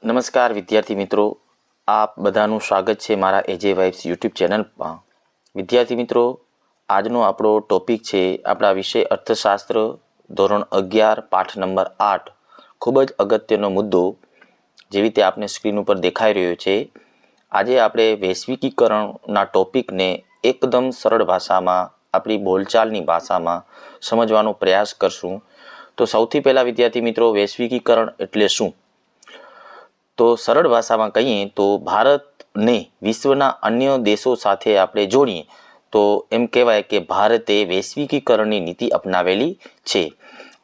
નમસ્કાર વિદ્યાર્થી મિત્રો, આપ બધાનું સ્વાગત છે મારા એજે વાઇબ્સ યુટ્યુબ ચેનલમાં। વિદ્યાર્થી મિત્રો, આજનો આપણો ટોપિક છે આપણા વિષય અર્થશાસ્ત્ર ધોરણ 11 પાઠ નંબર 8। ખૂબ જ અગત્યનો મુદ્દો જેવી રીતે આપને સ્ક્રીન ઉપર દેખાઈ રહ્યો છે। આજે આપણે વૈશ્વિકીકરણના ટોપિકને એકદમ સરળ ભાષામાં, આપણી બોલચાલની ભાષામાં સમજવાનો પ્રયાસ કરશું। તો સૌથી પહેલાં વિદ્યાર્થી મિત્રો, વૈશ્વિકીકરણ એટલે શું? તો સરળ ભાષામાં કહીએ તો ભારતને વિશ્વના અન્ય દેશો સાથે આપણે જોડીએ તો એમ કહેવાય કે ભારતે વૈશ્વિકીકરણની નીતિ અપનાવેલી છે।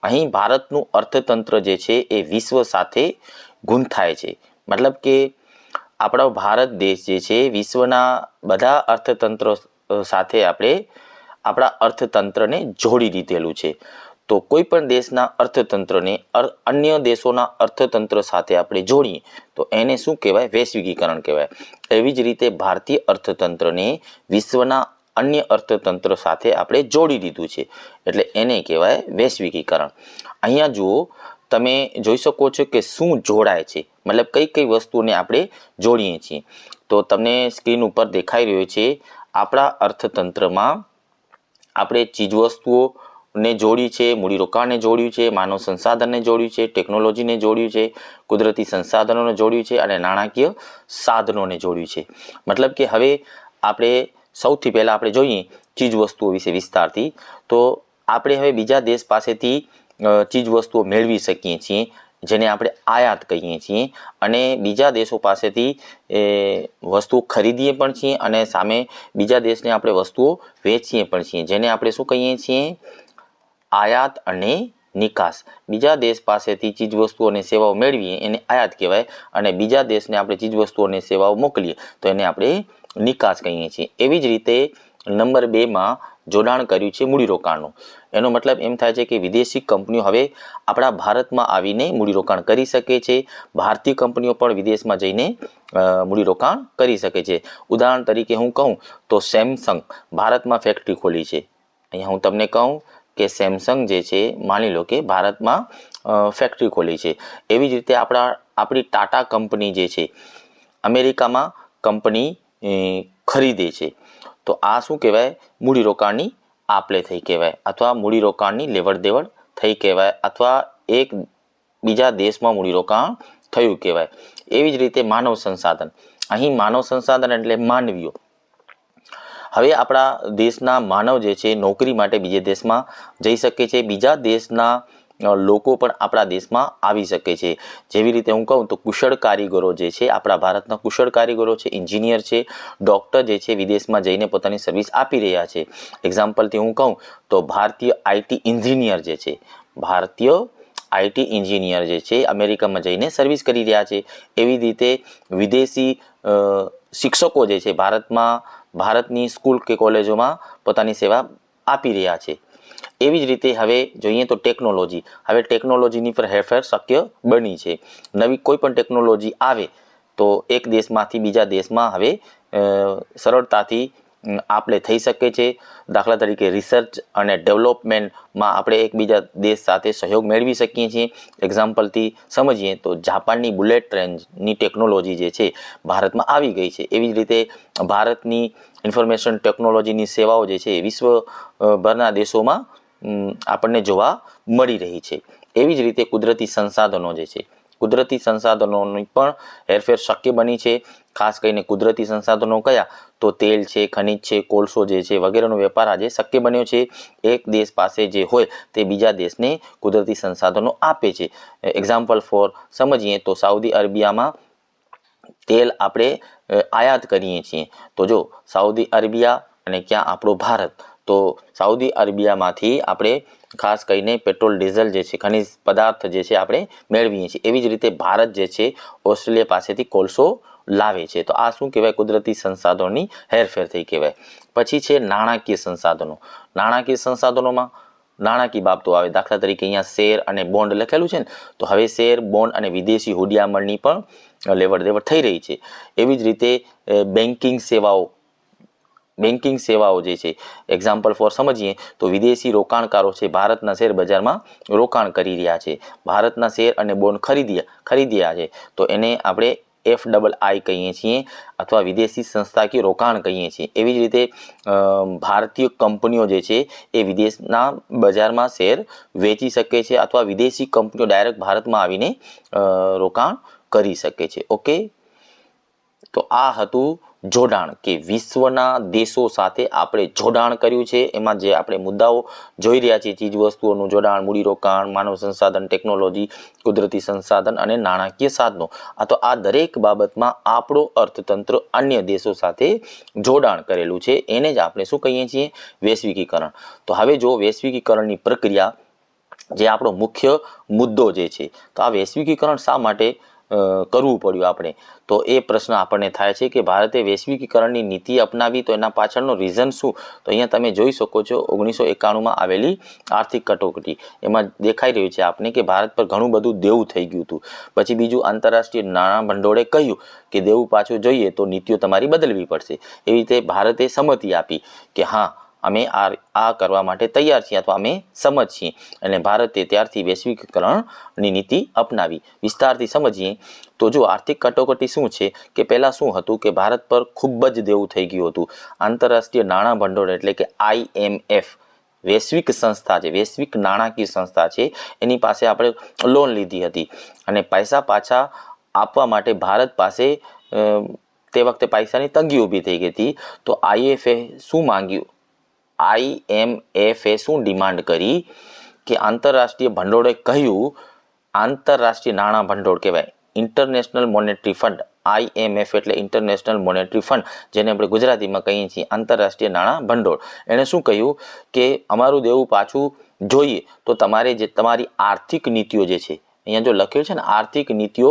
અહીં ભારતનું અર્થતંત્ર જે છે એ વિશ્વ સાથે ગૂંથાય છે। મતલબ કે આપણો ભારત દેશ જે છે વિશ્વના બધા અર્થતંત્રો સાથે આપણે આપણા અર્થતંત્રને જોડી દીધેલું છે। તો કોઈ પણ દેશના અર્થતંત્રને અન્ય દેશોના અર્થતંત્ર સાથે આપણે જોડીએ તો એને શું કહેવાય? વૈશ્વિકીકરણ કહેવાય। એવી જ રીતે ભારતીય અર્થતંત્રને વિશ્વના અન્ય અર્થતંત્ર સાથે આપણે જોડી દીધું છે એટલે એને કહેવાય વૈશ્વિકીકરણ। અહીંયા જુઓ, તમે જોઈ શકો છો કે શું જોડાય છે, મતલબ કઈ કઈ વસ્તુને આપણે જોડીએ છીએ। તો તમને સ્ક્રીન ઉપર દેખાઈ રહ્યો છે આપણા અર્થતંત્રમાં આપણે ચીજવસ્તુઓ ને જોડી છે, મૂડીરોકાણને જોડ્યું છે, માનવ સંસાધનને જોડ્યું છે, ટેકનોલોજીને જોડ્યું છે, કુદરતી સંસાધનોને જોડ્યું છે અને નાણાકીય સાધનોને જોડ્યું છે। મતલબ કે હવે આપણે સૌથી પહેલાં આપણે જોઈએ ચીજવસ્તુઓ વિશે વિસ્તારથી। તો આપણે હવે બીજા દેશ પાસેથી ચીજવસ્તુઓ મેળવી શકીએ છીએ જેને આપણે આયાત કહીએ છીએ, અને બીજા દેશો પાસેથી વસ્તુઓ ખરીદીએ પણ છીએ અને સામે બીજા દેશને આપણે વસ્તુઓ વેચીએ પણ છીએ, જેને આપણે શું કહીએ છીએ? આયાત અને નિકાસ। બીજા દેશ પાસેથી ચીજવસ્તુઓ અને સેવાઓ મેળવીએ એને આયાત કહેવાય, અને બીજા દેશને આપણે ચીજવસ્તુઓ અને સેવાઓ મોકલીએ તો એને આપણે નિકાસ કહીએ છીએ। એવી જ રીતે નંબર 2માં જોડાણ કર્યું છે મૂડીરોકાણનું। એનો મતલબ એમ થાય છે કે વિદેશી કંપનીઓ હવે આપણા ભારતમાં આવીને મૂડીરોકાણ કરી શકે છે, ભારતીય કંપનીઓ પણ વિદેશમાં જઈને મૂડીરોકાણ કરી શકે છે। ઉદાહરણ તરીકે હું કહું તો સેમસંગ ભારતમાં ફેક્ટરી ખોલી છે। અહીંયા હું તમને કહું કે સેમસંગ જે છે, માની લો કે ભારતમાં ફેક્ટરી ખોલી છે। એવી જ રીતે આપણી ટાટા કંપની જે છે અમેરિકામાં કંપની ખરીદે છે, તો આ શું કહેવાય? મૂડીરોકાણની આપ-લે થઈ કહેવાય, અથવા મૂડીરોકાણની લેવડ દેવડ થઈ કહેવાય, અથવા એક બીજા દેશમાં મૂડીરોકાણ થયું કહેવાય। એવી જ રીતે માનવ સંસાધન, અહીં માનવ સંસાધન એટલે માનવીઓ। હવે આપણા દેશના માનવ જે છે નોકરી માટે બીજે દેશમાં જઈ શકે છે, બીજા દેશના લોકો પણ આપણા દેશમાં આવી શકે છે। જેવી રીતે હું કહું તો કુશળ કારીગરો જે છે, આપણા ભારતના કુશળ કારીગરો છે, એન્જિનિયર છે, ડૉક્ટર જે છે વિદેશમાં જઈને પોતાની સર્વિસ આપી રહ્યા છે। એક્ઝામ્પલથી હું કહું તો ભારતીય આઈટી એન્જિનિયર જે છે, ભારતીય આઈટી એન્જિનિયર જે છે અમેરિકામાં જઈને સર્વિસ કરી રહ્યા છે। એવી રીતે વિદેશી શિક્ષકો જે છે ભારતની સ્કૂલ કે કોલેજોમાં પોતાની સેવા આપી રહ્યા છે। એવી જ રીતે હવે જોઈએ તો ટેકનોલોજી, હવે ટેકનોલોજીની પર હેરફેર શક્ય બની છે। નવી કોઈ પણ ટેકનોલોજી આવે તો એક દેશમાંથી બીજા દેશમાં હવે સરળતાથી આપ-લે થઈ શકે છે। દાખલા તરીકે રિસર્ચ અને ડેવલપમેન્ટમાં આપણે એકબીજા દેશ સાથે સહયોગ મેળવી શકીએ છીએ। એક્ઝામ્પલથી સમજીએ તો જાપાનની બુલેટ ટ્રેનની ટેકનોલોજી જે છે ભારતમાં આવી ગઈ છે। એવી જ રીતે ભારતની ઇન્ફોર્મેશન ટેકનોલોજીની સેવાઓ જે છે વિશ્વભરના દેશોમાં આપણને જોવા મળી રહી છે। એવી જ રીતે કુદરતી સંસાધનો જે છે, કુદરતી સંસાધનોની પણ હેરફેર શક્ય બની છે। ખાસ કરીને કુદરતી સંસાધનો કયા? તો તેલ છે, ખનિજ છે, કોલસો જે છે વગેરેનો વેપાર આજે શક્ય બન્યો છે। એક દેશ પાસે જે હોય તે બીજા દેશને કુદરતી સંસાધનો આપે છે। એક્ઝામ્પલ ફોર સમજીએ તો સાઉદી અરેબિયામાં તેલ આપણે આયાત કરીએ છીએ, તો જો સાઉદી અરેબિયા અને ક્યાં આપણો ભારત, તો સાઉદી અરેબિયામાંથી આપણે ખાસ કરીને પેટ્રોલ ડીઝલ જે છે, ખનિજ પદાર્થ જે છે આપણે મેળવીએ છીએ। એવી જ રીતે ભારત જે છે ઓસ્ટ્રેલિયા પાસેથી કોલસો લાવે છે। તો આ શું કહેવાય? કુદરતી સંસાધનોની હેરફેર થઈ કહેવાય। પછી છે નાણાકીય સંસાધનો। નાણાકીય સંસાધનોમાં નાણાકીય બાબતો આવે, દાખલા તરીકે અહીંયા શેર અને બોન્ડ લખેલું છે ને, તો હવે શેર, બોન્ડ અને વિદેશી હુંડિયામણની પણ લેવડ દેવડ થઈ રહી છે। એવી જ રીતે બેન્કિંગ સેવાઓ બેન્કિંગ સેવાઓ જે છે, એક્ઝામ્પલ ફોર સમજીએ તો વિદેશી રોકાણકારો છે ભારતના શેર બજારમાં રોકાણ કરી રહ્યા છે, ભારતના શેર અને બોન્ડ ખરીદ્યા છે, તો એને આપણે FII કહીએ છીએ અથવા વિદેશી સંસ્થાકીય રોકાણ કહીએ છીએ. એવી જ રીતે ભારતીય કંપનીઓ જે છે એ વિદેશના બજારમાં શેર વેચી શકે છે અથવા વિદેશી કંપનીઓ ડાયરેક્ટ ભારતમાં આવીને રોકાણ કરી શકે છે. ઓકે, તો આ હતું જોડાણ, કે વિશ્વના દેશો સાથે આપણે જોડાણ કર્યું છે. એમાં જે આપણે મુદ્દાઓ જોઈ રહ્યા છીએ, ચીજ વસ્તુઓનું જોડાણ, મૂડીરોકાણ, માનવ સંસાધન, ટેકનોલોજી, કુદરતી સંસાધન અને નાણાકીય સાધનો, તો આ દરેક બાબતમાં આપણો અર્થતંત્ર અન્ય દેશો સાથે જોડાણ કરેલું છે. એને જ આપણે શું કહીએ છીએ? વૈશ્વિકીકરણ. તો હવે જો વૈશ્વિકીકરણની પ્રક્રિયા જે આપણો મુખ્ય મુદ્દો જે છે, તો આ વૈશ્વિકીકરણ શા માટે કરવું પડ્યું આપણે? તો એ પ્રશ્ન આપણને થાય છે કે ભારતે વૈશ્વિકીકરણની નીતિ અપનાવી, તો એના પાછળનો રીઝન શું? તો અહીંયા તમે જોઈ શકો છો 1991માં આવેલી આર્થિક કટોકટી, એમાં દેખાઈ રહ્યું છે આપને કે ભારત પર ઘણું બધું દેવું થઈ ગયું હતું. પછી બીજું, આંતરરાષ્ટ્રીય નાણાં ભંડોળે કહ્યું કે દેવું પાછું જોઈએ તો નીતિઓ તમારી બદલવી પડશે. એવી રીતે ભારતે સંમતિ આપી કે હા, અમે આ કરવા માટે તૈયાર છીએ અથવા અમે સમજ છીએ, અને ભારતે ત્યારથી વૈશ્વિકીકરણની નીતિ અપનાવી. વિસ્તારથી સમજીએ તો જો આર્થિક કટોકટી શું છે, કે પહેલાં શું હતું કે ભારત પર ખૂબ જ દેવું થઈ ગયું હતું. આંતરરાષ્ટ્રીય નાણાં ભંડોળ એટલે કે IMF વૈશ્વિક સંસ્થા છે, વૈશ્વિક નાણાકીય સંસ્થા છે, એની પાસે આપણે લોન લીધી હતી અને પૈસા પાછા આપવા માટે ભારત પાસે તે વખતે પૈસાની તંગી ઊભી થઈ ગઈ હતી. તો IMFએ શું ડિમાન્ડ કરી કે આંતરરાષ્ટ્રીય ભંડોળે કહ્યું, આંતરરાષ્ટ્રીય નાણાં ભંડોળ કહેવાય, ઇન્ટરનેશનલ મોનેટરી ફંડ. IMF એટલે ઇન્ટરનેશનલ મોનેટરી ફંડ, જેને આપણે ગુજરાતીમાં કહીએ છીએ આંતરરાષ્ટ્રીય નાણાં ભંડોળ. એણે શું કહ્યું કે અમારું દેવું પાછું જોઈએ તો તમારે જે તમારી આર્થિક નીતિઓ જે છે, અહીંયા જો લખ્યું છે ને આર્થિક નીતિઓ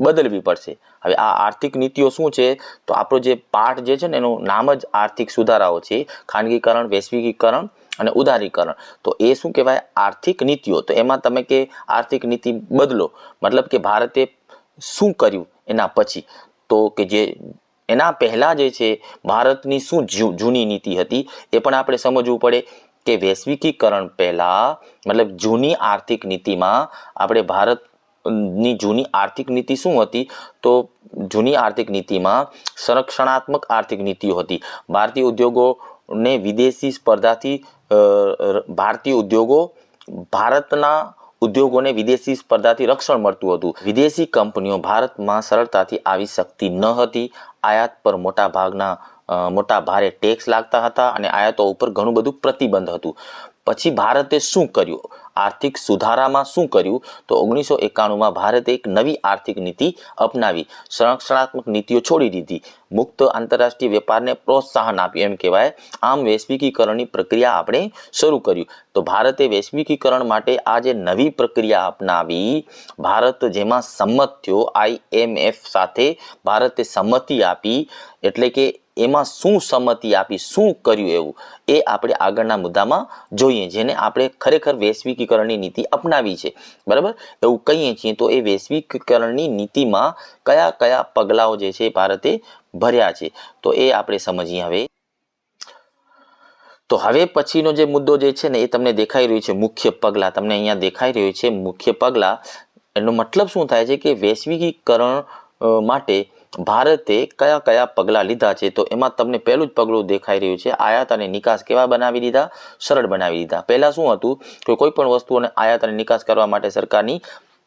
બદલવી પડશે. હવે આ આર્થિક નીતિઓ શું છે? તો આપણો જે પાઠ જે છે ને એનું નામ જ આર્થિક સુધારાઓ છે, ખાનગીકરણ, વૈશ્વિકીકરણ અને ઉદારીકરણ. તો એ શું કહેવાય? આર્થિક નીતિઓ. તો એમાં તમે કે આર્થિક નીતિ બદલો, મતલબ કે ભારતે શું કર્યું એના પછી, તો કે જે એના પહેલાં જે છે ભારતની શું જૂની નીતિ હતી એ પણ આપણે સમજવું પડે કે વૈશ્વિકીકરણ પહેલાં મતલબ જૂની આર્થિક નીતિમાં આપણે ભારતની જૂની આર્થિક નીતિ શું હતી? તો જૂની આર્થિક નીતિમાં સંરક્ષણાત્મક આર્થિક નીતિઓ હતી. ભારતીય ઉદ્યોગોને વિદેશી સ્પર્ધાથી ભારતના ઉદ્યોગોને વિદેશી સ્પર્ધાથી રક્ષણ મળતું હતું. વિદેશી કંપનીઓ ભારતમાં સરળતાથી આવી શકતી ન હતી. આયાત પર મોટા ભારે ટેક્સ લાગતા હતા અને આયાતો ઉપર ઘણું બધું પ્રતિબંધ હતું. પછી ભારતે શું કર્યું? આર્થિક સુધારામાં શું કર્યું? તો 1991માં ભારતે એક નવી આર્થિક નીતિ અપનાવી. સંરક્ષણાત્મક નીતિઓ છોડી દીધી, મુક્ત આંતરરાષ્ટ્રીય વેપારને પ્રોત્સાહન આપ્યું એમ કહેવાય. આમ વૈશ્વિકીકરણની પ્રક્રિયા આપણે શરૂ કર્યું. તો ભારતે વૈશ્વિકીકરણ માટે આ જે નવી પ્રક્રિયા અપનાવી, ભારત જેમાં સંમત થયો, IMF સાથે ભારતે સંમતિ આપી, એટલે કે એમાં શું સંમતિ આપી, શું કર્યું એવું એ આપણે આગળના મુદ્દામાં જોઈએ, જેને આપણે ખરેખર વૈશ્વિકીકરણની નીતિ અપનાવી છે, બરાબર એવું કહીએ છીએ. તો એ વૈશ્વિકીકરણની નીતિમાં કયા કયા પગલાઓ જે છે ભારતે ભર્યા છે, તો એ આપણે સમજીએ હવે. તો હવે પછીનો જે મુદ્દો જે છે ને એ તમને દેખાઈ રહ્યું છે મુખ્ય પગલાં. તમને અહીંયા દેખાઈ રહ્યું છે મુખ્ય પગલાં. એનો મતલબ શું થાય છે કે વૈશ્વિકીકરણ માટે ભારતે કયા કયા પગલાં લીધા છે? તો એમાં તમને પહેલું જ પગલું દેખાઈ રહ્યું છે, આયાત અને નિકાસ કેવા બનાવી દીધા? સરળ બનાવી દીધા. પહેલાં શું હતું કે કોઈ પણ વસ્તુઓને આયાત અને નિકાસ કરવા માટે સરકારની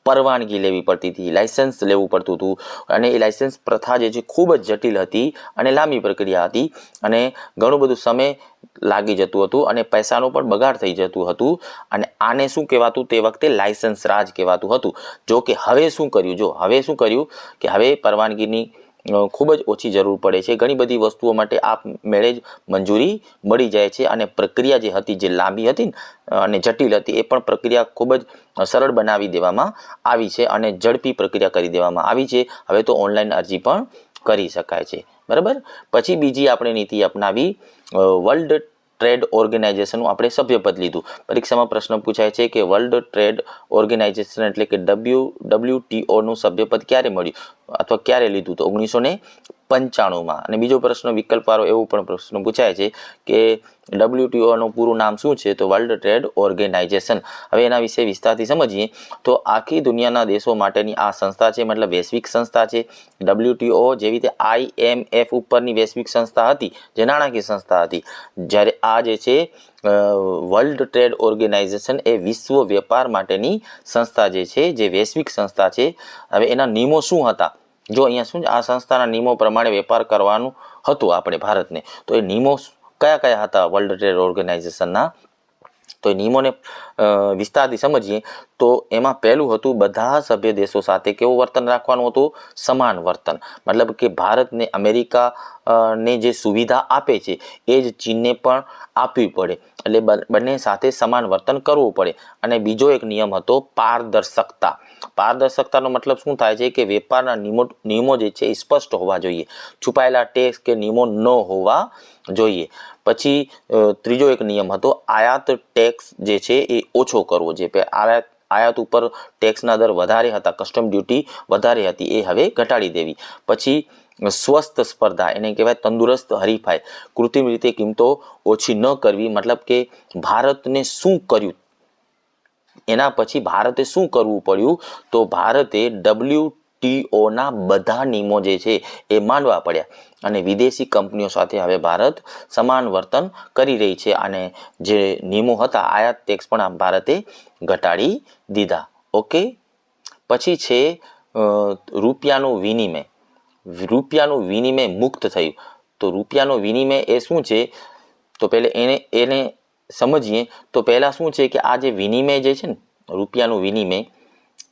પરવાનગી લેવી પડતી હતી, લાયસન્સ લેવું પડતું હતું, અને એ લાયસન્સ પ્રથા જે છે ખૂબ જ જટિલ હતી અને લાંબી પ્રક્રિયા હતી, અને ઘણું બધું સમય લાગી જતું હતું અને પૈસાનો પણ બગાડ થઈ જતું હતું. અને આને શું કહેવાતું? તે વખતે લાયસન્સ રાજ કહેવાતું હતું. જો કે હવે શું કર્યું કે હવે પરવાનગીની ખૂબ જ ઓછી જરૂર પડે છે. ઘણી બધી વસ્તુઓ માટે આપમેળે જ મંજૂરી મળી જાય છે, અને પ્રક્રિયા જે હતી, જે લાંબી હતી અને જટિલ હતી, એ પણ પ્રક્રિયા ખૂબ જ સરળ બનાવી દેવામાં આવી છે અને ઝડપી પ્રક્રિયા કરી દેવામાં આવી છે. હવે તો ઓનલાઈન અરજી પણ કરી શકાય છે, બરાબર. પછી બીજી આપણે નીતિ અપનાવી, વર્લ્ડ ટ્રેડ ઓર્ગેનાઇઝેશનનું આપણે સભ્યપદ લીધું. પરીક્ષામાં પ્રશ્ન પૂછાય છે કે વર્લ્ડ ટ્રેડ ઓર્ગેનાઇઝેશન એટલે કે WTOનું સભ્યપદ ક્યારે મળ્યું અથવા ક્યારે લીધું? તો 1945 1995 અને બીજો પ્રશ્ન વિકલ્પવાળો એવો પણ પ્રશ્ન પૂછાય છે કે WTO નું પૂરું નામ શું છે? તો વર્લ્ડ ટ્રેડ ઓર્ગેનાઇઝેશન. હવે એના વિશે વિસ્તારથી સમજીએ તો આખી દુનિયાના દેશો માટેની આ સંસ્થા છે, મતલબ વૈશ્વિક સંસ્થા છે. WTO જેવી રીતે IMF ઉપરની વૈશ્વિક સંસ્થા હતી, જે નાણાકીય સંસ્થા હતી, જ્યારે આ જે છે વર્લ્ડ ટ્રેડ ઓર્ગેનાઇઝેશન એ વિશ્વ વેપાર માટેની સંસ્થા જે છે, જે વૈશ્વિક સંસ્થા છે. હવે એના નિયમો શું હતા? જો અહીંયા શું આ સંસ્થાના નિયમો પ્રમાણે વેપાર કરવાનું હતું આપણે ભારતને, તો એ નિયમો કયા કયા હતા વર્લ્ડ ટ્રેડ ઓર્ગેનાઇઝેશનના? તો એ નિયમોને વિસ્તારથી સમજીએ તો એમાં પહેલું હતું બધા સભ્ય દેશો સાથે કેવું વર્તન રાખવાનું હતું? સમાન વર્તન. મતલબ કે ભારતને અમેરિકા ને જે સુવિધા આપે છે એ જ ચીનને પણ આપવી પડે, એટલે બંને સાથે સમાન વર્તન કરવું પડે. અને બીજો એક નિયમ હતો પારદર્શકતા. પારદર્શકતાનો મતલબ શું થાય છે કે વેપારના નિયમો જે છે એ સ્પષ્ટ હોવા જોઈએ, છુપાયેલા ટેક્સ કે નિયમો ન હોવા જોઈએ. પછી ત્રીજો એક નિયમ હતો આયાત ટેક્સ જે છે એ ઓછો કરવો. જે આયાત ઉપર ટેક્સના દર વધારે હતા, કસ્ટમ ડ્યુટી વધારે હતી, એ હવે ઘટાડી દેવી. પછી સ્વસ્થ સ્પર્ધા, એને કહેવાય તંદુરસ્ત હરીફાઈ, કૃત્રિમ રીતે કિંમતો ઓછી ન કરવી. મતલબ કે ભારતને શું કર્યું, એના પછી ભારતે શું કરવું પડ્યું? તો ભારતે WTOના બધા નિયમો જે છે એ માનવા પડ્યા અને વિદેશી કંપનીઓ સાથે હવે ભારત સમાન વર્તન કરી રહી છે. અને જે નિયમો હતા આયાત ટેક્સ પણ ભારતે ઘટાડી દીધા. ઓકે. પછી છે રૂપિયાનું વિનિમય. રૂપિયાનું વિનિમય મુક્ત થયું. તો રૂપિયાનું વિનિમય એ શું છે? તો પહેલે એને સમજીએ. તો પહેલાં શું છે કે આ જે વિનિમય જે છે ને, રૂપિયાનું વિનિમય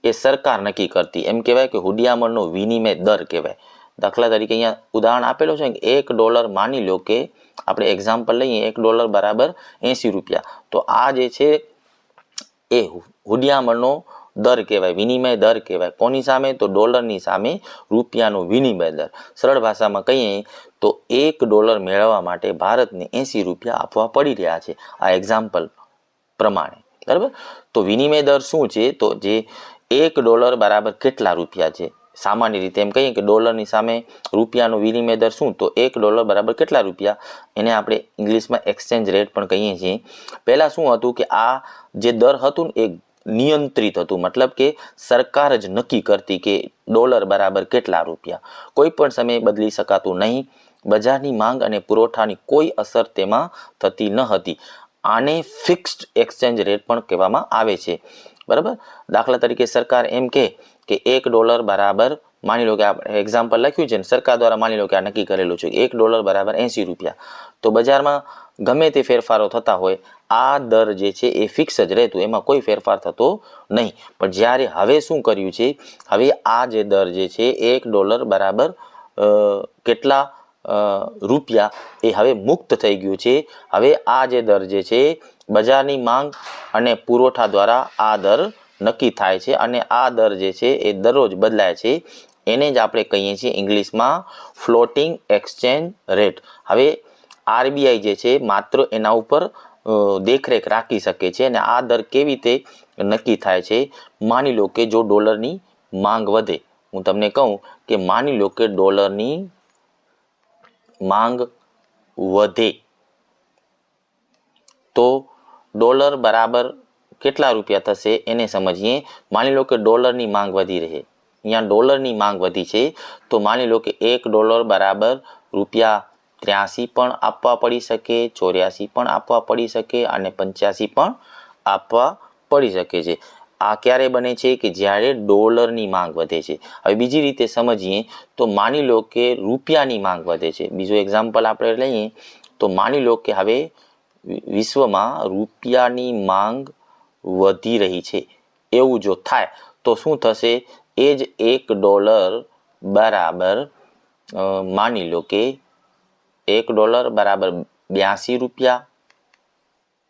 એ સરકાર નક્કી કરતી. એમ કહેવાય કે હુંડિયામણનો વિનિમય દર કહેવાય. દાખલા તરીકે અહીંયા ઉદાહરણ આપેલો છે કે $1 માની લો કે આપણે એક્ઝામ્પલ લઈએ, $1 બરાબર 80 રૂપિયા. તો આ જે છે એ હુંડિયામણનો દર કહેવાય, વિનિમય દર કહેવાય. કોની સામે? તો ડોલરની સામે રૂપિયાનો વિનિમય દર. સરળ ભાષામાં કહીએ તો $1 મેળવવા માટે ભારતને 80 રૂપિયા આપવા પડી રહ્યા છે, આ એક્ઝામ્પલ પ્રમાણે. બરાબર. તો વિનિમય દર શું છે? તો જે $1 બરાબર કેટલા રૂપિયા છે? સામાન્ય રીતે એમ કહીએ કે ડોલરની સામે રૂપિયાનો વિનિમય દર શું? તો $1 બરાબર કેટલા રૂપિયા? એને આપણે ઇંગ્લિશમાં એક્સચેન્જ રેટ પણ કહીએ છીએ. પહેલાં શું હતું કે આ જે દર હતું ને એ નિયંત્રિત હતું, મતલબ કે સરકાર જ નક્કી કરતી કે $1 બરાબર કેટલા રૂપિયા. કોઈ પણ સમયે બદલી શકાતું નહીં. બજારની માંગ અને પુરવઠાની કોઈ અસર તેમાં થતી ન હતી. આને ફિક્સ્ડ એક્સચેન્જ રેટ પણ કહેવામાં આવે છે. બરાબર. દાખલા તરીકે સરકાર એમ કે $1 બરાબર, માની લો કે આપણે એક્ઝામ્પલ લખ્યું છે ને, સરકાર દ્વારા માની લો કે આ નક્કી કરેલું છે $1 બરાબર 80 રૂપિયા. તો બજારમાં ગમે તે ફેરફારો થતા હોય, આ દર જે છે એ ફિક્સ જ રહેતું, એમાં કોઈ ફેરફાર થતો નહીં. પણ જ્યારે હવે શું કર્યું છે, હવે આ જે દર જે છે $1 બરાબર કેટલા રૂપિયા એ હવે મુક્ત થઈ ગયું છે. હવે આ જે દર જે છે બજારની માંગ અને પુરવઠા દ્વારા આ દર નક્કી થાય છે અને આ દર જે છે એ દરરોજ બદલાય છે. એને જ આપણે કહીએ છીએ ઇંગ્લિશમાં ફ્લોટિંગ એક્સચેન્જ રેટ. હવે RBI જે છે માત્ર એના ઉપર દેખરેખ રાખી શકે છે અને આ દર કેવી રીતે નક્કી થાય છે? માની લો કે જો ડોલરની માંગ વધે, હું તમને કહું કે માની લો કે ડોલરની માંગ વધે તો $1 બરાબર કેટલા રૂપિયા થશે એને સમજીએ. માની લો કે ડોલરની માંગ વધી રહે, અહીંયા ડોલરની માંગ વધી છે, તો માની લો કે $1 બરાબર ₹83 પણ આપવા પડી શકે, 84 પણ આપવા પડી શકે અને 85 પણ આપવા પડી શકે છે. આ ક્યારે બને છે? કે જ્યારે ડોલરની માંગ વધે છે. હવે બીજી રીતે સમજીએ તો માની લો કે રૂપિયાની માંગ વધે છે. બીજું એક્ઝામ્પલ આપણે લઈએ તો માની લો કે હવે વિશ્વમાં રૂપિયાની માંગ વધી રહી છે, એવું જો થાય તો શું થશે? એ જ $1 બરાબર માની લો કે $1 બરાબર 82 રૂપિયા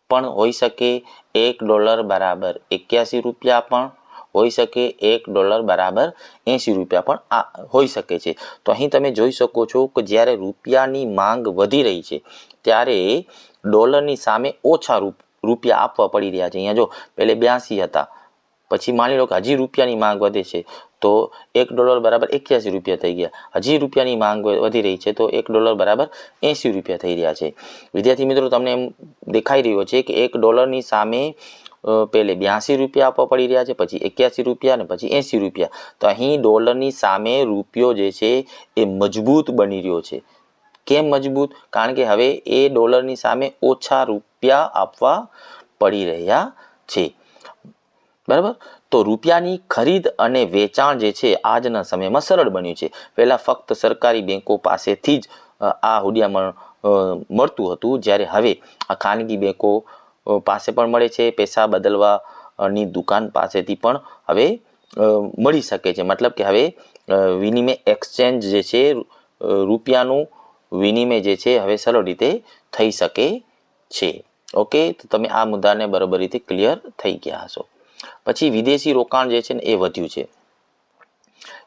પણ હોઈ શકે, $1 બરાબર 81 રૂપિયા પણ હોઈ શકે, $1 બરાબર 80 રૂપિયા પણ હોઈ શકે છે. તો અહીં તમે જોઈ શકો છો કે જ્યારે રૂપિયાની માંગ વધી રહી છે ત્યારે ડોલરની સામે ઓછા રૂપિયા આપવા પડી રહ્યા છે. અહીંયા જો પહેલે 82 હતા, પછી માની લો કે હજી રૂપિયાની માંગ વધે છે તો $1 બરાબર 81 રૂપિયા થઈ ગયા. હજી રૂપિયાની માંગ વધી રહી છે તો $1 બરાબર 80 રૂપિયા થઈ રહ્યા છે. વિદ્યાર્થી મિત્રો તમને એમ દેખાઈ રહ્યો છે કે $1 સામે પહેલે 82 રૂપિયા આપવા પડી રહ્યા છે, પછી 81 રૂપિયા અને પછી 80 રૂપિયા. તો અહીં ડોલરની સામે રૂપિયો જે છે એ મજબૂત બની રહ્યો છે. કેમ મજબૂત? કારણ કે હવે એ ડોલરની સામે ઓછા રૂપિયા આપવા પડી રહ્યા છે. બરાબર. તો રૂપિયાની ખરીદ અને વેચાણ જે છે આજના સમયમાં સરળ બન્યું છે. પહેલાં ફક્ત સરકારી બેંકો પાસેથી જ આ હુંડિયામણ મળતું હતું, જ્યારે હવે આ ખાનગી બેંકો પાસે પણ મળે છે. પૈસા બદલવાની દુકાન પાસેથી પણ હવે મળી શકે છે. મતલબ કે હવે વિનિમય એક્સચેન્જ જે છે રૂપિયાનું વિનિમય જે છે હવે સરળ રીતે થઈ શકે છે. ઓકે, તો તમે આ મુદ્દાને બરાબર રીતે ક્લિયર થઈ ગયા હશો. પછી વિદેશી રોકાણ જે છે ને એ વધ્યું છે.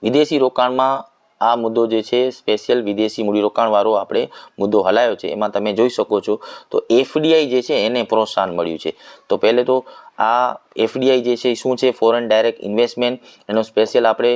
વિદેશી રોકાણમાં આ મુદ્દો જે છે સ્પેશિયલ વિદેશી મૂડીરોકાણવાળો આપણે મુદ્દો હલાયો છે. એમાં તમે જોઈ શકો છો તો એફડીઆઈ જે છે એને પ્રોત્સાહન મળ્યું છે. તો પહેલે તો આ એફડીઆઈ જે છે શું છે? Foreign direct investment. એનો સ્પેશિયલ આપણે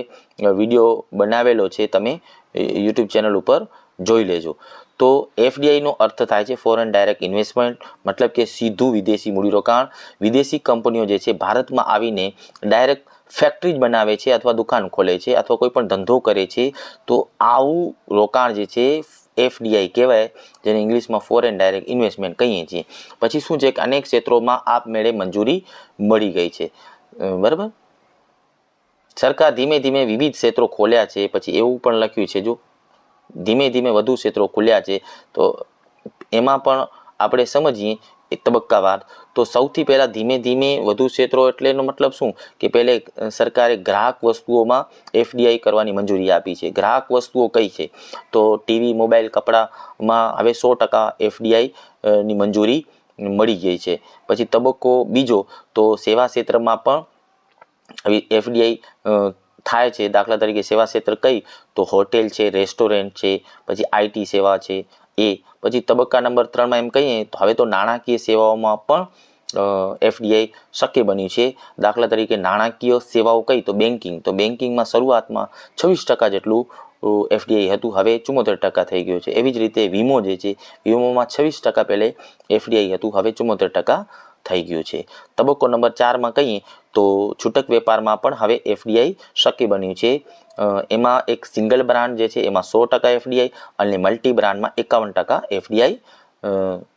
વિડીયો બનાવેલો છે, તમે યુટ્યુબ ચેનલ ઉપર જોઈ લેજો. તો એફડીઆઈનો અર્થ થાય છે ફોરેન ડાયરેક્ટ ઇન્વેસ્ટમેન્ટ, મતલબ કે સીધું વિદેશી મૂડીરોકાણ. વિદેશી કંપનીઓ જે છે ભારતમાં આવીને ડાયરેક્ટ ફેક્ટરી જ બનાવે છે અથવા દુકાન ખોલે છે અથવા કોઈ પણ ધંધો કરે છે. તો આવું રોકાણ જે છે એફડીઆઈ કહેવાય, જેને ઇંગ્લિશમાં ફોરેન ડાયરેક્ટ ઇન્વેસ્ટમેન્ટ કહીએ છીએ. પછી શું છે કે અનેક ક્ષેત્રોમાં આપમેળે મંજૂરી મળી ગઈ છે. બરાબર. સરકાર ધીમે ધીમે વિવિધ ક્ષેત્રો ખોલ્યા છે. પછી એવું પણ લખ્યું છે, જો ધીમે ધીમે વધુ ક્ષેત્રો ખુલ્યા છે. તો એમાં પણ આપણે સમજીએ એક તબક્કાવાર. તો સૌથી પહેલાં ધીમે ધીમે વધુ ક્ષેત્રો એટલે એનો મતલબ શું કે પહેલે સરકારે ગ્રાહક વસ્તુઓમાં એફડીઆઈ કરવાની મંજૂરી આપી છે. ગ્રાહક વસ્તુઓ કઈ છે? તો ટીવી, મોબાઈલ, કપડામાં હવે 100% એફડીઆઈ ની મંજૂરી મળી ગઈ છે. પછી તબક્કો બીજો, તો સેવા ક્ષેત્રમાં પણ એફડીઆઈ થાય છે. દાખલા તરીકે સેવા ક્ષેત્ર કઈ? તો હોટેલ છે, રેસ્ટોરન્ટ છે, પછી આઈટી સેવા છે એ. પછી તબક્કા નંબર 3માં એમ કહીએ તો હવે તો નાણાકીય સેવાઓમાં પણ એફડીઆઈ શક્ય બન્યું છે. દાખલા તરીકે નાણાકીય સેવાઓ કઈ? તો બેન્કિંગ. તો બેન્કિંગમાં શરૂઆતમાં 26% જેટલું એફડીઆઈ હતું, હવે 74% થઈ ગયું છે. એવી જ રીતે વીમો જે છે, વીમોમાં 26% પહેલે એફડીઆઈ હતું, હવે 74% થઈ ગયું છે. તબક્કો નંબર 4માં કહીએ તો છૂટક વેપારમાં પણ હવે એફડીઆઈ શક્ય બન્યું છે. એમાં એક સિંગલ બ્રાન્ડ જે છે એમાં 100% એફડીઆઈ અને મલ્ટી બ્રાન્ડમાં 51% એફડીઆઈ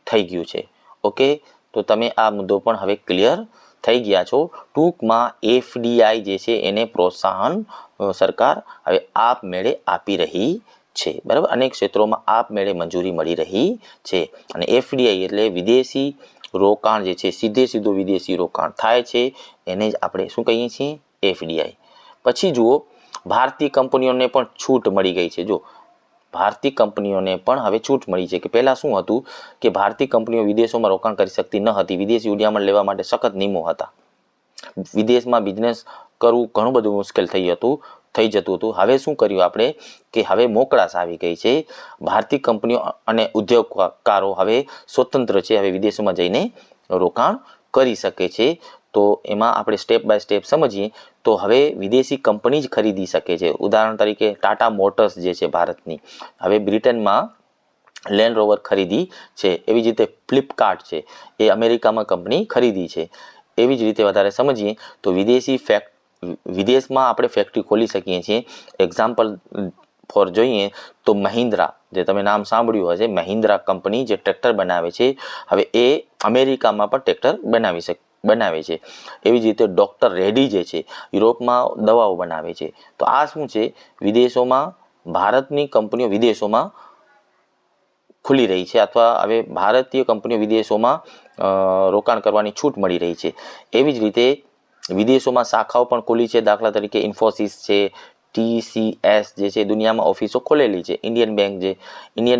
થઈ ગયું છે. ઓકે, તો તમે આ મુદ્દો પણ હવે ક્લિયર થઈ ગયા છો. ટૂંકમાં એફડીઆઈ જે છે એને પ્રોત્સાહન સરકાર હવે આપમેળે આપી રહી છે. બરાબર. અનેક ક્ષેત્રોમાં આપમેળે મંજૂરી મળી રહી છે. અને એફડીઆઈ એટલે વિદેશી રોકાણ જે છે, સીધું વિદેશી રોકાણ થાય છે, એને જ આપણે શું કહીએ છીએ? એફડીઆઈ. પછી જુઓ, ભારતીય કંપનીઓને પણ છૂટ મળી ગઈ છે. જો ભારતીય કંપનીઓને પણ હવે છૂટ મળી છે કે પહેલાં શું હતું કે ભારતીય કંપનીઓ વિદેશોમાં રોકાણ કરી શકતી ન હતી. વિદેશી હુંડિયામણ લેવા માટે સખત નિયમો હતા. વિદેશમાં બિઝનેસ કરવું ઘણું બધું મુશ્કેલ થઈ જતું હતું. હવે શું કર્યું આપણે કે હવે મોકળાશ આવી ગઈ છે. ભારતીય કંપનીઓ અને ઉદ્યોગકારો હવે સ્વતંત્ર છે, હવે વિદેશોમાં જઈને રોકાણ કરી શકે છે. તો એમાં આપણે સ્ટેપ બાય સ્ટેપ સમજીએ તો હવે વિદેશી કંપની જ ખરીદી શકે છે. ઉદાહરણ તરીકે ટાટા મોટર્સ જે છે ભારતની, હવે બ્રિટનમાં લેન્ડ રોવર ખરીદી છે. એવી જ રીતે ફ્લિપકાર્ટ છે, એ અમેરિકામાં કંપની ખરીદી છે. એવી જ રીતે વધારે સમજીએ તો વિદેશમાં આપણે ફેક્ટરી ખોલી શકીએ છીએ. એક્ઝામ્પલ ફોર જોઈએ તો મહિન્દ્રા, જે તમે નામ સાંભળ્યું હશે, મહિન્દ્રા કંપની જે ટ્રેક્ટર બનાવે છે, હવે એ અમેરિકામાં પણ ટ્રેક્ટર બનાવે છે. એવી જ રીતે ડૉક્ટર રેડી જે છે યુરોપમાં દવાઓ બનાવે છે. તો આ શું છે? વિદેશોમાં ભારતની કંપનીઓ વિદેશોમાં ખુલી રહી છે, અથવા હવે ભારતીય કંપનીઓ વિદેશોમાં રોકાણ કરવાની છૂટ મળી રહી છે. એવી જ રીતે વિદેશોમાં શાખાઓ પણ ખુલી છે. દાખલા તરીકે ઇન્ફોસિસ છે, TCS જે છે દુનિયામાં ઓફિસો ખોલેલી છે. ઇન્ડિયન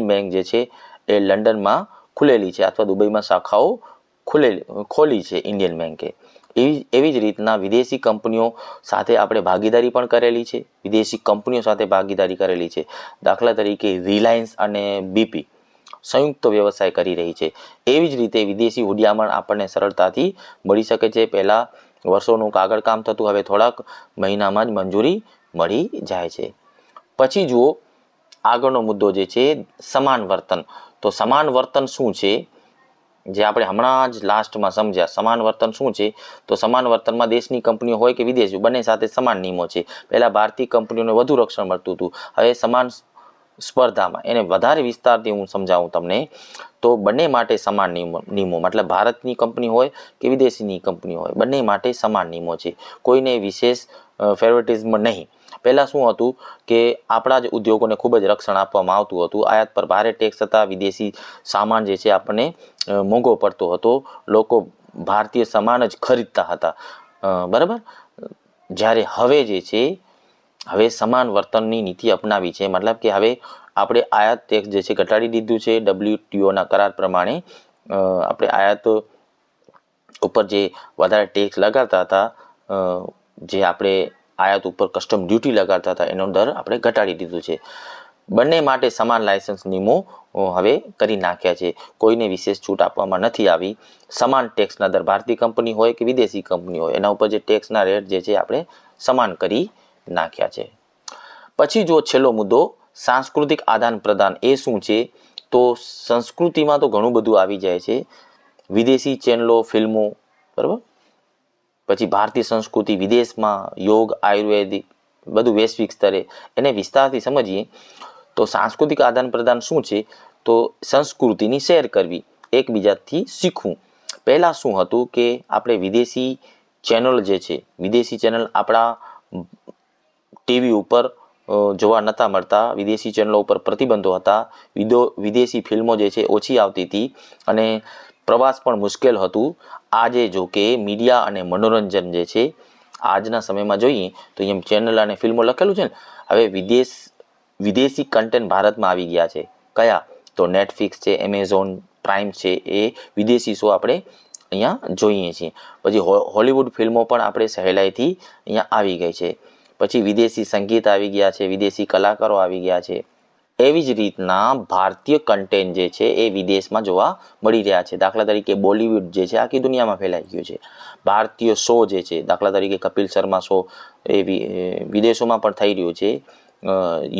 બેંક જે છે એ લંડનમાં ખુલેલી છે અથવા દુબઈમાં શાખાઓ ખોલી છે ઇન્ડિયન બેંકે. એવી જ રીતના વિદેશી કંપનીઓ સાથે આપણે ભાગીદારી પણ કરેલી છે. વિદેશી કંપનીઓ સાથે ભાગીદારી કરેલી છે. દાખલા તરીકે રિલાયન્સ અને BP સંયુક્ત વ્યવસાય કરી રહી છે. એવી જ રીતે વિદેશી હુંડિયામણ આપણને સરળતાથી મળી શકે છે. પહેલાં વર્ષોનું કાગળ કામ થતું, હવે થોડાક મહિનામાં જ મંજૂરી મળી જાય છે. પછી જુઓ આગળનો મુદ્દો જે છે સમાન વર્તન. તો સમાન વર્તન શું છે, જે આપણે હમણાં જ લાસ્ટમાં સમજ્યા. સમાન વર્તન શું છે? તો સમાન વર્તનમાં દેશની કંપનીઓ હોય કે વિદેશી બંને સાથે સમાન નિયમો છે. પહેલા ભારતીય કંપનીઓને વધુ રક્ષણ મળતું હતું, હવે સમાન સ્પર્ધામાં એને વધારે વિસ્તારથી હું સમજાવું તમને, તો બંને માટે સમાન નિયમો મતલબ ભારતની કંપની હોય કે વિદેશીની કંપની હોય બંને માટે સમાન નિયમો છે. કોઈને વિશેષ ફેવરેટિઝમ નહીં. પહેલાં શું હતું કે આપણા જ ઉદ્યોગોને ખૂબ જ રક્ષણ આપવામાં આવતું હતું. આયાત પર ભારે ટેક્સ થતા વિદેશી સામાન જે છે આપણને મોંઘો પડતો હતો. લોકો ભારતીય સામાન જ ખરીદતા હતા. બરાબર. જ્યારે હવે જે છે હવે સમાન વર્તનની નીતિ અપનાવી છે. મતલબ કે હવે આપણે આયાત ટેક્સ જે છે ઘટાડી દીધું છે. WTOના કરાર પ્રમાણે આપણે આયાત ઉપર જે વધારે ટેક્સ લગાડતા હતા, જે આપણે આયાત ઉપર કસ્ટમ ડ્યુટી લગાડતા હતા, એનો દર આપણે ઘટાડી દીધું છે. બંને માટે સમાન લાયસન્સ નિયમો હવે કરી નાખ્યા છે. કોઈને વિશેષ છૂટ આપવામાં નથી આવી. સમાન ટેક્સના દર ભારતીય કંપની હોય કે વિદેશી કંપની હોય એના ઉપર જે ટેક્સના રેટ જે છે આપણે સમાન કરી નાખ્યા છે. પછી જો છેલ્લો મુદ્દો સાંસ્કૃતિક આદાન પ્રદાન. એ શું છે? તો સંસ્કૃતિમાં તો ઘણું બધું આવી જાય છે. વિદેશી ચેનલો, ફિલ્મો, બરાબર. પછી ભારતીય સંસ્કૃતિ વિદેશમાં, યોગ, આયુર્વેદિક, બધું વૈશ્વિક સ્તરે. એને વિસ્તારથી સમજીએ તો સાંસ્કૃતિક આદાન પ્રદાન શું છે? તો સંસ્કૃતિની શેર કરવી, એકબીજાથી શીખવું. પહેલાં શું હતું કે આપણે વિદેશી ચેનલ જે છે, વિદેશી ચેનલ આપણા ટીવી ઉપર જોવા નહોતા મળતા. વિદેશી ચેનલો ઉપર પ્રતિબંધો હતા. વિદેશી ફિલ્મો જે છે ઓછી આવતી હતી અને પ્રવાસ પણ મુશ્કેલ હતું. આજે જો કે મીડિયા અને મનોરંજન જે છે આજના સમયમાં જોઈએ તો એમ ચેનલ અને ફિલ્મો લખેલું છે ને, હવે વિદેશી કન્ટેન્ટ ભારતમાં આવી ગયા છે. કયા? તો નેટફ્લિક્સ છે, એમેઝોન પ્રાઇમ છે, એ વિદેશી શો આપણે અહીંયા જોઈએ છીએ. પછી હોલિવૂડ ફિલ્મો પણ આપણે સહેલાઈથી અહીંયા આવી ગઈ છે. પછી વિદેશી સંગીત આવી ગયા છે, વિદેશી કલાકારો આવી ગયા છે. એવી જ રીતના ભારતીય કન્ટેન્ટ જે છે એ વિદેશમાં જોવા મળી રહ્યા છે. દાખલા તરીકે બોલિવૂડ જે છે આખી દુનિયામાં ફેલાઈ ગયું છે. ભારતીય શો જે છે, દાખલા તરીકે કપિલ શર્મા શો, એ વિદેશોમાં પણ થઈ રહ્યું છે.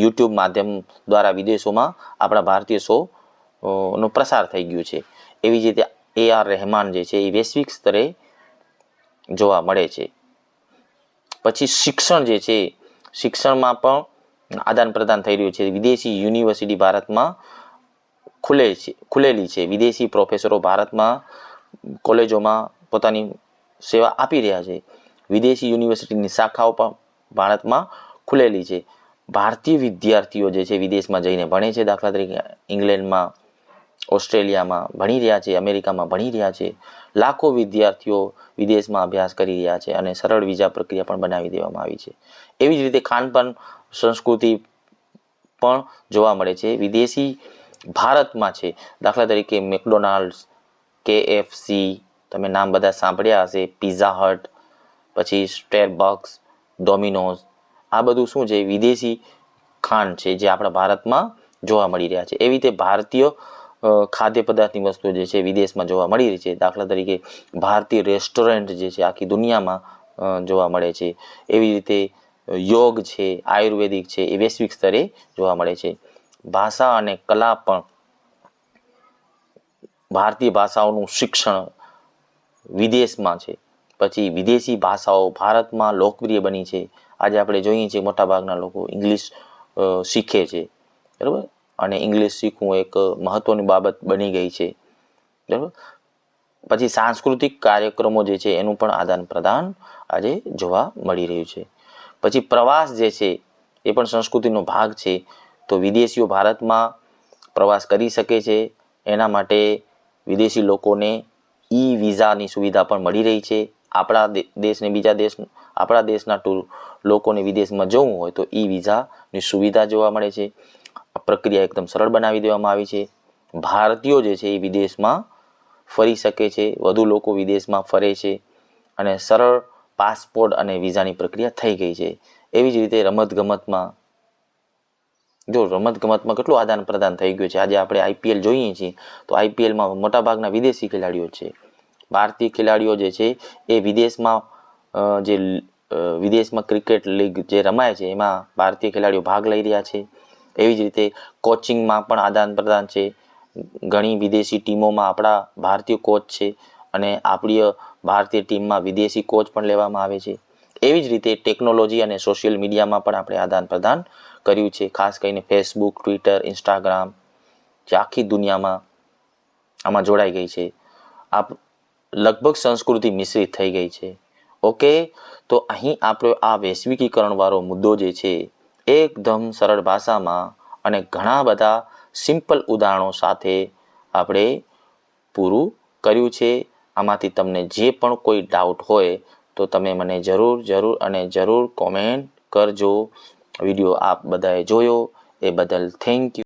યુટ્યુબ માધ્યમ દ્વારા વિદેશોમાં આપણા ભારતીય શો નો પ્રસાર થઈ ગયું છે. એવી જ રીતે AR રહેમાન જે છે એ વૈશ્વિક સ્તરે જોવા મળે છે. પછી શિક્ષણ જે છે, શિક્ષણમાં પણ આદાન પ્રદાન થઈ રહ્યું છે. વિદેશી યુનિવર્સિટી ભારતમાં ખુલેલી છે. વિદેશી પ્રોફેસરો ભારતમાં કોલેજોમાં પોતાની સેવા આપી રહ્યા છે. વિદેશી યુનિવર્સિટીની શાખાઓ પણ ભારતમાં ખુલેલી છે. ભારતીય વિદ્યાર્થીઓ જે છે વિદેશમાં જઈને ભણે છે. દાખલા તરીકે ઇંગ્લેન્ડમાં, ઓસ્ટ્રેલિયામાં ભણી રહ્યા છે, અમેરિકામાં ભણી રહ્યા છે. લાખો વિદ્યાર્થીઓ વિદેશમાં અભ્યાસ કરી રહ્યા છે અને સરળ વિઝા પ્રક્રિયા પણ બનાવી દેવામાં આવી છે. એવી જ રીતે ખાનપાન સંસ્કૃતિ પણ જોવા મળે છે. વિદેશી ભારતમાં છે. દાખલા તરીકે મેકડોનાલ્ડ્સ, KFC, તમે નામ બધા સાંભળ્યા હશે, પિઝા હટ, પછી સ્ટારબક્સ, ડોમિનોઝ. આ બધું શું છે? વિદેશી ખાંડ છે જે આપણા ભારતમાં જોવા મળી રહ્યા છે. એવી રીતે ભારતીય ખાદ્ય પદાર્થની વસ્તુઓ જે છે વિદેશમાં જોવા મળી રહી છે. દાખલા તરીકે ભારતીય રેસ્ટોરન્ટ જે છે આખી દુનિયામાં જોવા મળે છે. એવી રીતે યોગ છે, આયુર્વેદિક છે, એ વૈશ્વિક સ્તરે જોવા મળે છે. ભાષા અને કલા પણ, ભારતીય ભાષાઓનું શિક્ષણ વિદેશમાં છે. પછી વિદેશી ભાષાઓ ભારતમાં લોકપ્રિય બની છે. આજે આપણે જોઈએ છીએ મોટાભાગના લોકો ઇંગ્લિશ શીખે છે, બરાબર. અને ઇંગ્લિશ શીખવું એક મહત્વની બાબત બની ગઈ છે, બરાબર. પછી સાંસ્કૃતિક કાર્યક્રમો જે છે એનું પણ આદાન પ્રદાન આજે જોવા મળી રહ્યું છે. પછી પ્રવાસ જે છે એ પણ સંસ્કૃતિનો ભાગ છે. તો વિદેશીઓ ભારતમાં પ્રવાસ કરી શકે છે. એના માટે વિદેશી લોકોને વિઝાની સુવિધા પણ મળી રહી છે. આપણા દેશને બીજા દેશ, આપણા દેશના લોકોને વિદેશમાં જવું હોય તો વિઝાની સુવિધા જોવા મળે છે. પ્રક્રિયા એકદમ સરળ બનાવી દેવામાં આવી છે. ભારતીયો જે છે એ વિદેશમાં ફરી શકે છે. વધુ લોકો વિદેશમાં ફરે છે અને સરળ પાસપોર્ટ અને વિઝાની પ્રક્રિયા થઈ ગઈ છે. એવી જ રીતે રમતગમતમાં કેટલું આદાન પ્રદાન થઈ ગયું છે. આજે આપણે IPL જોઈએ છીએ તો IPLમાં મોટાભાગના વિદેશી ખેલાડીઓ છે. ભારતીય ખેલાડીઓ જે છે એ વિદેશમાં જે વિદેશમાં ક્રિકેટ લીગ જે રમાય છે એમાં ભારતીય ખેલાડીઓ ભાગ લઈ રહ્યા છે. એવી જ રીતે કોચિંગમાં પણ આદાન પ્રદાન છે. ઘણી વિદેશી ટીમોમાં આપણા ભારતીય કોચ છે અને આપણી ભારતીય ટીમમાં વિદેશી કોચ પણ લેવામાં આવે છે. એવી જ રીતે ટેકનોલોજી અને સોશિયલ મીડિયામાં પણ આપણે આદાન પ્રદાન કર્યું છે. ખાસ કરીને ફેસબુક, ટ્વિટર, ઇન્સ્ટાગ્રામ જે આખી દુનિયામાં આમાં જોડાઈ ગઈ છે. લગભગ સંસ્કૃતિ મિશ્રિત થઈ ગઈ છે. ઓકે, તો અહીં આપણો આ વૈશ્વિકીકરણવાળો મુદ્દો જે છે એકદમ સરળ ભાષામાં અને ઘણા બધા સિમ્પલ ઉદાહરણો સાથે આપણે પૂરું કર્યું છે. આમાંથી તમને જે પણ કોઈ ડાઉટ હોય તો તમે મને જરૂર કોમેન્ટ કરજો. વિડીયો આપ બધાએ જોયો એ બદલ થેન્ક યુ.